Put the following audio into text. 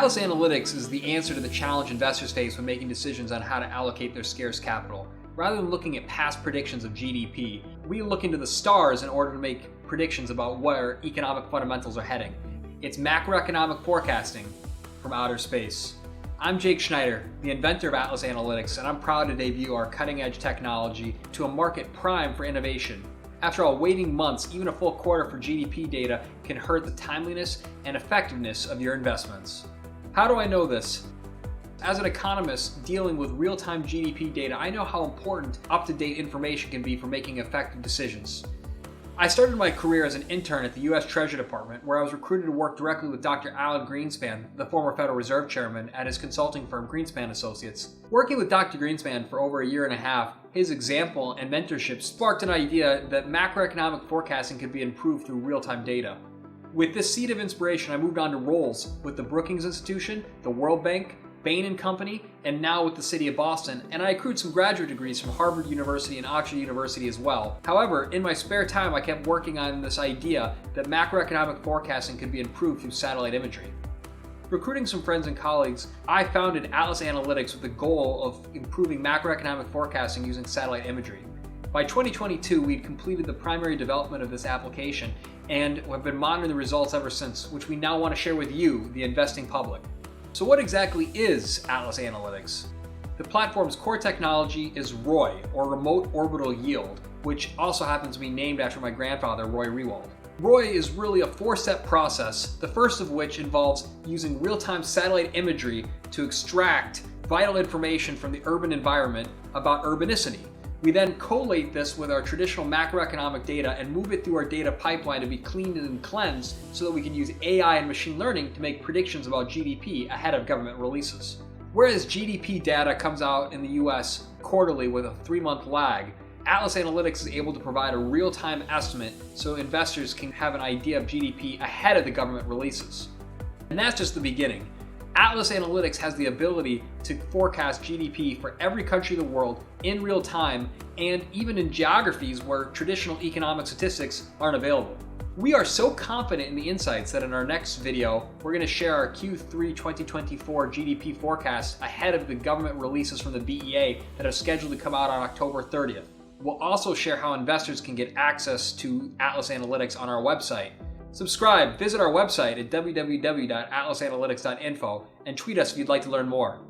Atlas Analytics is the answer to the challenge investors face when making decisions on how to allocate their scarce capital. Rather than looking at past predictions of GDP, we look into the stars in order to make predictions about where economic fundamentals are heading. It's macroeconomic forecasting from outer space. I'm Jake Schneider, the inventor of Atlas Analytics, and I'm proud to debut our cutting-edge technology to a market prime for innovation. After all, waiting months, even a full quarter for GDP data can hurt the timeliness and effectiveness of your investments. How do I know this? As an economist dealing with real-time GDP data, I know how important up-to-date information can be for making effective decisions. I started my career as an intern at the U.S. Treasury Department, where I was recruited to work directly with Dr. Alan Greenspan, the former Federal Reserve Chairman, at his consulting firm Greenspan Associates. Working with Dr. Greenspan for over a year and a half, his example and mentorship sparked an idea that macroeconomic forecasting could be improved through real-time data. With this seed of inspiration, I moved on to roles with the Brookings Institution, the World Bank, Bain & Company, and now with the City of Boston, and I accrued some graduate degrees from Harvard University and Oxford University as well. However, in my spare time, I kept working on this idea that macroeconomic forecasting could be improved through satellite imagery. Recruiting some friends and colleagues, I founded Atlas Analytics with the goal of improving macroeconomic forecasting using satellite imagery. By 2022, we'd completed the primary development of this application and have been monitoring the results ever since, which we now want to share with you, the investing public. So what exactly is Atlas Analytics? The platform's core technology is ROI, or Remote Orbital Yield, which also happens to be named after my grandfather, Roy Rewald. ROI is really a four-step process, the first of which involves using real-time satellite imagery to extract vital information from the urban environment about urbanicity. We then collate this with our traditional macroeconomic data and move it through our data pipeline to be cleaned and cleansed so that we can use AI and machine learning to make predictions about GDP ahead of government releases. Whereas GDP data comes out in the US quarterly with a 3-month lag, Atlas Analytics is able to provide a real-time estimate so investors can have an idea of GDP ahead of the government releases. And that's just the beginning. Atlas Analytics has the ability to forecast GDP for every country in the world in real time and even in geographies where traditional economic statistics aren't available. We are so confident in the insights that in our next video, we're going to share our Q3 2024 GDP forecast ahead of the government releases from the BEA that are scheduled to come out on October 30th. We'll also share how investors can get access to Atlas Analytics on our website. Subscribe, visit our website at www.atlasanalytics.info, and tweet us if you'd like to learn more.